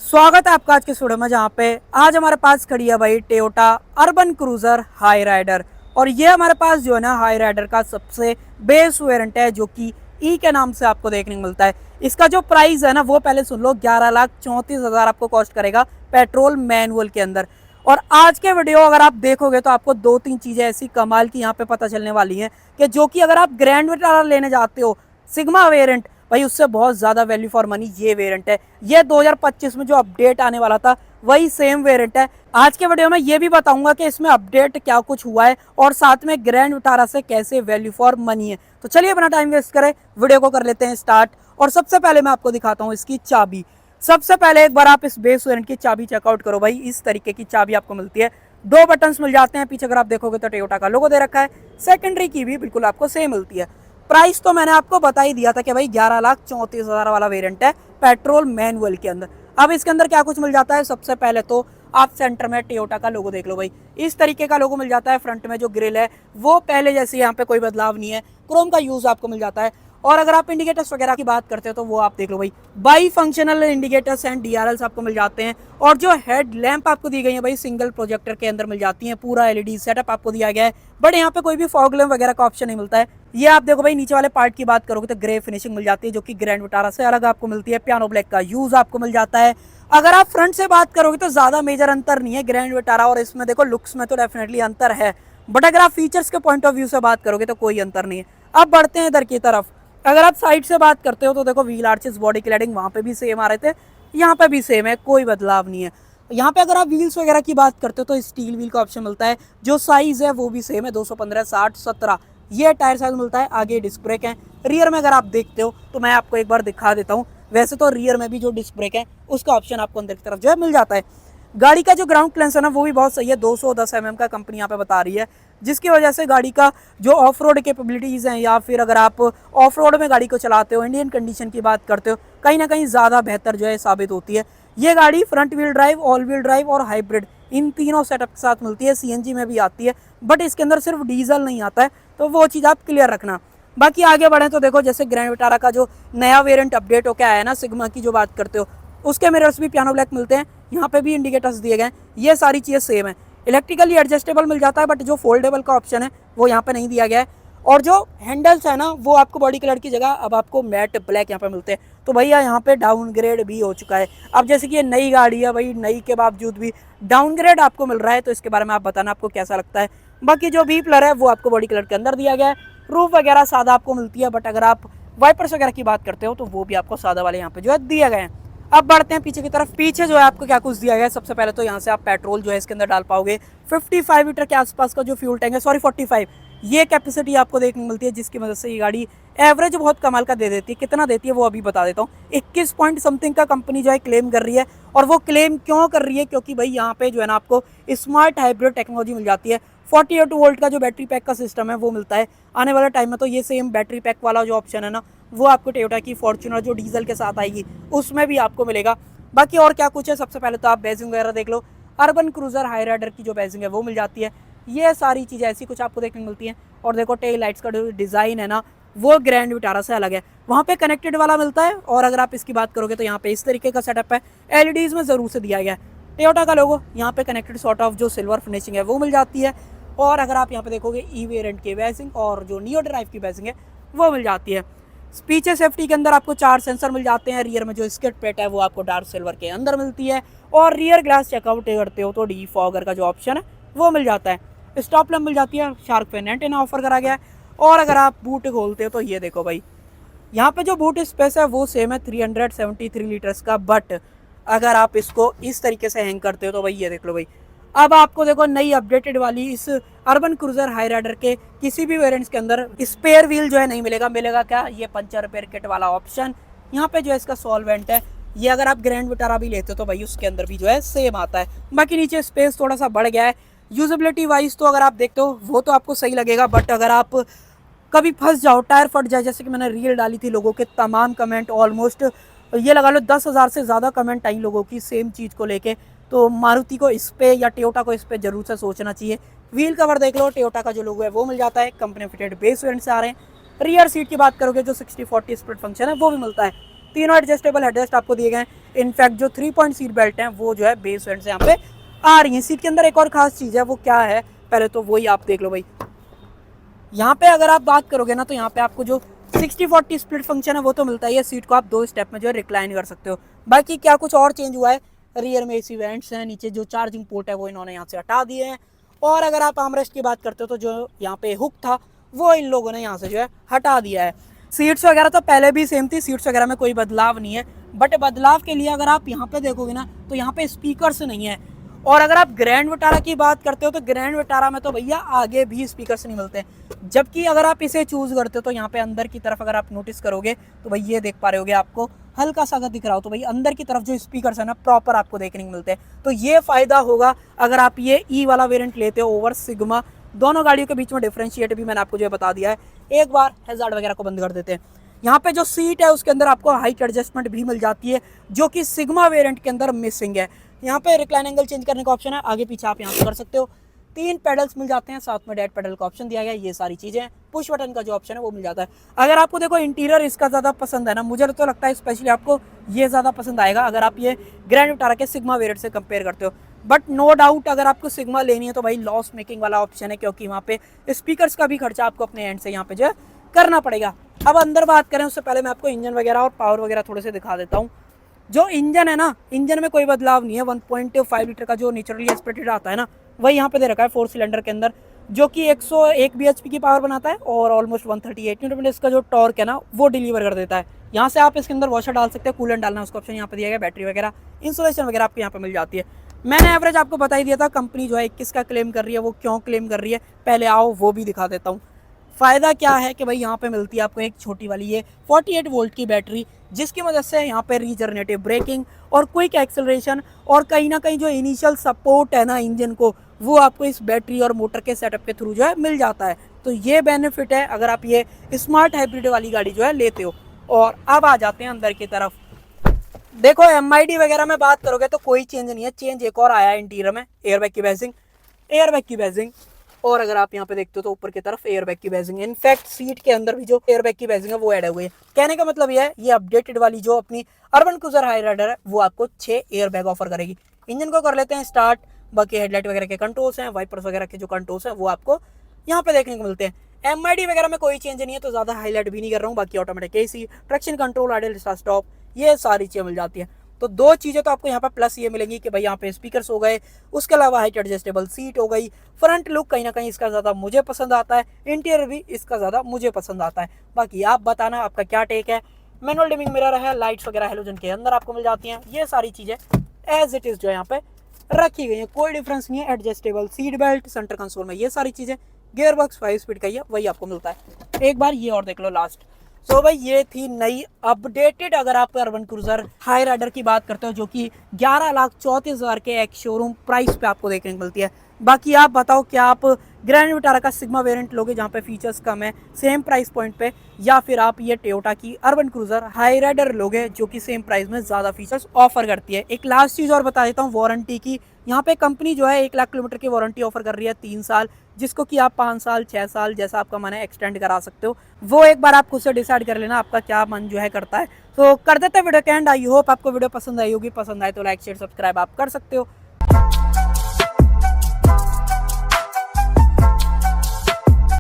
स्वागत है आपका आज के वीडियो में, जहाँ पे आज हमारे पास खड़ी है भाई Toyota Urban Cruiser Hyryder. और ये हमारे पास जो है ना हाई राइडर का सबसे बेस वेरिएंट है, जो कि ई के नाम से आपको देखने को मिलता है। इसका जो प्राइस है ना वो पहले सुन लो, 11,34,000 आपको कॉस्ट करेगा पेट्रोल मैनुअल के अंदर। और आज के वीडियो अगर आप देखोगे तो आपको दो तीन चीज़ें ऐसी कमाल की यहाँ पे पता चलने वाली हैं कि जो कि अगर आप ग्रैंड विटारा लेने जाते हो सिग्मा वेरिएंट, भाई उससे बहुत ज़्यादा वैल्यू फॉर मनी ये वेरिएंट है। ये 2025 में जो अपडेट आने वाला था वही सेम वेरिएंट है। आज के वीडियो में ये भी बताऊंगा कि इसमें अपडेट क्या कुछ हुआ है और साथ में ग्रैंड विटारा से कैसे वैल्यू फॉर मनी है। तो चलिए अपना टाइम वेस्ट करें, वीडियो को कर लेते हैं स्टार्ट। और सबसे पहले मैं आपको दिखाता हूँ इसकी चाबी। सबसे पहले एक बार आप इस बेस वेरिएंट की चाबी चेकआउट करो भाई। इस तरीके की चाबी आपको मिलती है, दो बटन्स मिल जाते हैं। पीछे अगर आप देखोगे तो टोयोटा का लोगो दे रखा है। सेकेंडरी की भी बिल्कुल आपको सेम मिलती है। प्राइस तो मैंने आपको बता ही दिया था कि भाई 11,34,000 वाला वेरिएंट है पेट्रोल मैनुअल के अंदर। अब इसके अंदर क्या कुछ मिल जाता है, सबसे पहले तो आप सेंटर में टोयोटा का लोगो देख लो भाई। इस तरीके का लोगो मिल जाता है। फ्रंट में जो ग्रिल है वो पहले जैसे यहाँ पे कोई बदलाव नहीं है। क्रोम का यूज आपको मिल जाता है। और अगर आप इंडिकेटर्स वगैरह की बात करते हो तो वो आप देख लो भाई, by functional indicators and DRLs आपको मिल जाते हैं। और जो हेड लैंप आपको दी गई है भाई सिंगल प्रोजेक्टर के अंदर मिल जाती है। पूरा एलईडी सेटअप आपको दिया गया है, बट यहाँ पे कोई भी फॉग लैंप वगैरह का ऑप्शन नहीं मिलता है। ये आप देखो भाई, नीचे वाले पार्ट की बात करोगे तो ग्रे फिनिशिंग मिल जाती है, जो कि ग्रैंड विटारा से अलग आपको मिलती है। पियानो ब्लैक का यूज आपको मिल जाता है। अगर आप फ्रंट से बात करोगे तो ज्यादा मेजर अंतर नहीं है ग्रैंड विटारा और इसमें। देखो लुक्स में तो डेफिनेटली अंतर है, बट अगर आप फीचर्स के पॉइंट ऑफ व्यू से बात करोगे तो कोई अंतर नहीं है। अब बढ़ते हैं इधर की तरफ। अगर आप साइड से बात करते हो तो देखो व्हील आर्चेस, बॉडी क्लैडिंग वहाँ पे भी सेम आ रहे थे, यहाँ पे भी सेम है, कोई बदलाव नहीं है। यहाँ पे अगर आप व्हील्स वगैरह की बात करते हो तो स्टील व्हील का ऑप्शन मिलता है। जो साइज है वो भी सेम है, 215, 60, 17 ये टायर साइज मिलता है। आगे डिस्क ब्रेक है। रियर में अगर आप देखते हो तो मैं आपको एक बार दिखा देता हूँ। वैसे तो रियर में भी जो डिस्क ब्रेक है उसका ऑप्शन आपको अंदर की तरफ जो है मिल जाता है। गाड़ी का जो ग्राउंड क्लियरेंस है ना वो भी बहुत सही है, 210 mm का कंपनी यहाँ पे बता रही है, जिसकी वजह से गाड़ी का जो ऑफ रोड कैपेबिलिटीज़ हैं, या फिर अगर आप ऑफ रोड में गाड़ी को चलाते हो, इंडियन कंडीशन की बात करते हो, कहीं ना कहीं ज़्यादा बेहतर जो है साबित होती है। ये गाड़ी front wheel drive, all wheel drive और हाइब्रिड इन तीनों सेटअप के साथ मिलती है। सीएनजी में भी आती है, बट इसके अंदर सिर्फ डीजल नहीं आता है, तो वो चीज़ आप क्लियर रखना। बाकी आगे बढ़ें तो देखो, जैसे ग्रैंड विटारा का जो नया वेरिएंट अपडेट होकर आया है ना, सिग्मा की जो बात करते हो, उसके मिरर्स भी पियानो ब्लैक मिलते हैं। यहाँ पे भी इंडिकेटर्स दिए गए हैं। ये सारी चीज़ें सेम है। इलेक्ट्रिकली एडजस्टेबल मिल जाता है, बट जो फोल्डेबल का ऑप्शन है वो यहाँ पे नहीं दिया गया है। और जो हैंडल्स है ना वो आपको बॉडी कलर की जगह अब आपको मैट ब्लैक यहाँ पे मिलते हैं। तो भैया यहाँ पे डाउनग्रेड भी हो चुका है। अब जैसे कि ये नई गाड़ी है भाई, नई के बावजूद भी डाउनग्रेड आपको मिल रहा है, तो इसके बारे में आप बताना आपको कैसा लगता है। बाकी जो बी प्लर है वो आपको बॉडी कलर के अंदर दिया गया है। रूफ वगैरह सादा आपको मिलती है, बट अगर आप वाइपर्स वगैरह की बात करते हो तो वो भी आपको सादा वाले यहाँ पे जो है दिया गया है। अब बढ़ते हैं पीछे की तरफ। पीछे जो है आपको क्या कुछ दिया गया है, सबसे पहले तो यहाँ से आप पेट्रोल जो है इसके अंदर डाल पाओगे। 55 लीटर के आसपास का जो फ्यूल टैंक है, सॉरी 45 ये कैपेसिटी आपको देखने को मिलती है, जिसकी वजह से ये गाड़ी एवरेज बहुत कमाल का दे देती है। कितना देती है वो अभी बता देता हूँ। 21 पॉइंट समथिंग का कंपनी जो है क्लेम कर रही है। और वो क्लेम क्यों कर रही है, क्योंकि भाई यहाँ पे जो है ना आपको स्मार्ट हाइब्रिड टेक्नोलॉजी मिल जाती है। 48 वोल्ट का जो बैटरी पैक का सिस्टम है वो मिलता है। आने वाले टाइम में तो ये सेम बैटरी पैक वाला जो ऑप्शन है ना वो आपको टोयोटा की फॉर्च्यूनर जो डीजल के साथ आएगी उसमें भी आपको मिलेगा। बाकी और क्या कुछ है, सबसे पहले तो आप बैजिंग वगैरह देख लो। अर्बन क्रूजर हाई राइडर की जो बैजिंग है वो मिल जाती है। ये सारी चीज़ें ऐसी कुछ आपको देखने को मिलती हैं। और देखो टेल लाइट्स का जो डिज़ाइन है ना वो ग्रैंड विटारा से अलग है। वहाँ पे कनेक्टेड वाला मिलता है। और अगर आप इसकी बात करोगे तो यहाँ पे इस तरीके का सेटअप है, एलईडीज़ में ज़रूर से दिया गया है। टोयोटा का लोगो यहाँ पे कनेक्टेड सॉर्ट ऑफ जो सिल्वर फिनिशिंग है वो मिल जाती है। और अगर आप यहाँ पे देखोगे ई वेरिएंट की बैजिंग और जो नियो ड्राइव की बैजिंग है वो मिल जाती है। पीछे सेफ्टी के अंदर आपको 4 सेंसर मिल जाते हैं। रियर में जो स्किड प्लेट है वो आपको डार्क सिल्वर के अंदर मिलती है। और रियर ग्लास चेकआउट करते हो तो डी फॉगर का जो ऑप्शन है वो मिल जाता है। स्टॉप लैम्प मिल जाती है। शार्क फिन एंटेना ऑफर करा गया है। और अगर आप बूट खोलते हो तो ये देखो भाई, यहाँ पे जो बूट स्पेस है वो सेम है 373 लीटर्स का, बट अगर आप इसको इस तरीके से हैंग करते हो तो भाई ये देख लो भाई, अब आपको देखो नई अपडेटेड वाली इस अर्बन क्रूजर हाई राइडर के किसी भी वेरिएंट्स के अंदर स्पेयर व्हील जो है नहीं मिलेगा। मिलेगा क्या, ये पंचर रिपेयर किट वाला ऑप्शन यहाँ पे जो है इसका सॉल्वेंट है। ये अगर आप ग्रैंड विटारा भी लेते हो तो भाई उसके अंदर भी जो है सेम आता है। बाकी नीचे स्पेस थोड़ा सा बढ़ गया है। यूजेबिलिटी वाइज तो अगर आप देखते हो वो तो आपको सही लगेगा, बट अगर आप कभी फंस जाओ, टायर फट जाए, जैसे कि मैंने रील डाली थी, लोगों के तमाम कमेंट ऑलमोस्ट ये लगा लो 10,000 से ज़्यादा कमेंट आई लोगों की सेम चीज़ को लेके, तो मारुति को इस पे या टोयोटा को इस पे जरूर से सोचना चाहिए। व्हील कवर देख लो, टोयोटा का जो लोगो है वो मिल जाता है। कंपनी फिटेड बेस वेरिएंट से आ रहे हैं। रियर सीट की बात करोगे जो 60-40 स्प्लिट फंक्शन है वो भी मिलता है। तीनों एडजस्टेबल हेडरेस्ट आपको दिए गए हैं। इनफैक्ट जो 3 पॉइंट सीट बेल्ट हैं वो जो है बेस वेरिएंट से यहाँ पे आ रही है। सीट के अंदर एक और खास चीज़ है, वो क्या है पहले तो वही आप देख लो भाई। यहाँ पे अगर आप बात करोगे ना तो यहाँ पे आपको जो 60-40 स्प्लिट फंक्शन है वो तो मिलता ही है। सीट को आप 2 स्टेप में जो है रिक्लाइन कर सकते हो। बाकी क्या कुछ और चेंज हुआ है, रियर में एसी वेंट्स हैं, नीचे जो चार्जिंग पोर्ट है वो इन्होंने यहाँ से हटा दिए हैं। और अगर आप आर्मरेस्ट की बात करते हो तो जो यहाँ पे हुक था वो इन लोगों ने यहाँ से जो है हटा दिया है। सीट्स वगैरह तो पहले भी सेम थी, सीट्स वगैरह में कोई बदलाव नहीं है। बट बदलाव के लिए अगर आप यहाँ पे देखोगे ना तो यहाँ पे स्पीकर्स नहीं है। और अगर आप ग्रैंड विटारा की बात करते हो तो ग्रैंड विटारा में तो भैया आगे भी स्पीकर्स नहीं मिलते, जबकि अगर आप इसे चूज करते हो तो यहाँ पे अंदर की तरफ अगर आप नोटिस करोगे तो भाई ये देख पा रहे होगे, आपको हल्का सा अगर दिख रहा हो तो भाई अंदर की तरफ जो स्पीकर्स है ना प्रॉपर आपको देखने को मिलते हैं। तो ये फायदा होगा अगर आप ये ई वाला वेरिएंट लेते हो ओवर सिग्मा। दोनों गाड़ियों के बीच में डिफरेंशिएट भी मैंने आपको जो है बता दिया है। एक बार हैजार्ड वगैरह को बंद कर देते हैं। यहाँ पे जो सीट है उसके अंदर आपको हाइट एडजस्टमेंट भी मिल जाती है, जो कि सिग्मा वेरिएंट के अंदर मिसिंग है। यहाँ पे रिक्लाइन एंगल चेंज करने का ऑप्शन है, आगे पीछे आप यहाँ से कर सकते हो। 3 पेडल्स मिल जाते हैं, साथ में डेड पेडल का ऑप्शन दिया गया है। ये सारी चीज़ें, पुश बटन का जो ऑप्शन है वो मिल जाता है। अगर आपको देखो इंटीरियर इसका ज़्यादा पसंद है ना, मुझे तो लगता है स्पेशली आपको ये ज़्यादा पसंद आएगा अगर आप ये ग्रैंड विटारा के सिग्मा वेरिएंट से कंपेयर करते हो। बट नो डाउट अगर आपको सिग्मा लेनी है तो भाई लॉस मेकिंग वाला ऑप्शन है, क्योंकि वहाँ पे स्पीकर्स का भी खर्चा आपको अपने एंड से यहाँ पे जो है करना पड़ेगा। अब अंदर बात करें उससे पहले मैं आपको इंजन वगैरह और पावर वगैरह थोड़े से दिखा देता हूँ। जो इंजन है ना, इंजन में कोई बदलाव नहीं है। 1.5 लीटर का जो नेचुरली एस्पिरेटेड आता है ना वही यहाँ पे दे रखा है 4 सिलेंडर के अंदर, जो कि 101 bhp की पावर बनाता है और ऑलमोस्ट 138 न्यूटन मीटर इसका जो टॉर्क है ना वो डिलीवर कर देता है। यहाँ से आप इसके अंदर वॉशर डाल सकते हैं, कूलेंट डालना है उसका ऑप्शन यहाँ पे दिया गया। बैटरी वगैरह इंसुलेशन वगैरह आपको यहाँ पे मिल जाती है। मैंने एवरेज आपको बता ही दिया था, कंपनी जो है 21 का क्लेम कर रही है। वो क्यों क्लेम कर रही है पहले आओ वो भी दिखा देता हूँ। फ़ायदा क्या है कि भाई यहाँ पे मिलती है आपको एक छोटी वाली ये 48 वोल्ट की बैटरी, जिसकी मदद से यहाँ पे रीजनरेटिव ब्रेकिंग और क्विक एक्सेलरेशन और कहीं ना कहीं जो इनिशियल सपोर्ट है ना इंजन को वो आपको इस बैटरी और मोटर के सेटअप के थ्रू जो है मिल जाता है। तो ये बेनिफिट है अगर आप ये स्मार्ट हाइब्रिड वाली गाड़ी जो है लेते हो। और अब आ जाते हैं अंदर की तरफ। देखो MID वगैरह में बात करोगे तो कोई चेंज नहीं है। चेंज एक और आया है इंटीरियर में, एयरबैग की बैजिंग। और अगर आप यहाँ पे देखते हो तो ऊपर की तरफ एयरबैग की बैजिंग। इनफैक्ट सीट के अंदर भी जो एयरबैग की बैजिंग है वो ऐड हुई है। कहने का मतलब ये है, ये अपडेटेड वाली जो अपनी अर्बन क्रूजर हाई राइडर है वो आपको 6 एयरबैग ऑफर करेगी। इंजन को कर लेते हैं स्टार्ट। बाकी हेडलाइट वगैरह के कंट्रोल्स हैं, वाइपर्स वगैरह के जो कंट्रोल्स हैं वो आपको यहाँ पे देखने को मिलते हैं। MID वगैरह में कोई चेंज नहीं है तो ज़्यादा हाईलाइट भी नहीं कर रहा हूँ। बाकी automatic AC, traction control, idle stop, ये सारी चीज़ें मिल जाती हैं। तो 2 चीज़ें तो आपको यहाँ पर प्लस ये मिलेंगी कि भाई यहाँ पे स्पीकर्स हो गए, उसके अलावा हाइट एडजस्टेबल सीट हो गई। फ्रंट लुक कहीं ना कहीं इसका ज़्यादा मुझे पसंद आता है, इंटीरियर भी इसका ज़्यादा मुझे पसंद आता है। बाकी आप बताना आपका क्या टेक है। मैनुअल डिमिंग मिरर है, लाइट्स वगैरह हेलोजन के अंदर आपको मिल जाती हैं। ये सारी चीज़ें एज इट इज़ जो यहाँ पे रखी गई है, कोई डिफरेंस नहीं है। Adjustable seat belt, centre console में ये सारी चीज़ें, गियर बॉक्स 5 स्पीड का ही है वही आपको मिलता है। एक बार ये और देख लो लास्ट। तो भाई ये थी नई अपडेटेड अगर आप अर्बन क्रूजर हाई राइडर की बात करते हो, जो कि 11,34,000 के एक शोरूम प्राइस पे आपको देखने को मिलती है। बाकी आप बताओ क्या आप ग्रैंड विटारा का सिग्मा वेरिएंट लोगे जहाँ पे फीचर्स कम है सेम प्राइस पॉइंट पे, या फिर आप ये टोयोटा की अर्बन क्रूजर हाई राइडर लोगे जो कि सेम प्राइस में ज़्यादा फीचर्स ऑफर करती है। एक लास्ट चीज़ और बता देता हूँ वारंटी की। यहाँ पे कंपनी जो है 1 लाख किलोमीटर की वारंटी ऑफर कर रही है 3 साल, जिसको कि आप 5 साल 6 साल जैसा आपका मन है एक्सटेंड करा सकते हो। वो एक बार आप खुद से डिसाइड कर लेना आपका क्या मन जो है करता है। तो कर देते हैं वीडियो के एंड। आई होप आपको वीडियो पसंद आई होगी। पसंद आए तो लाइक शेयर सब्सक्राइब आप कर सकते हो।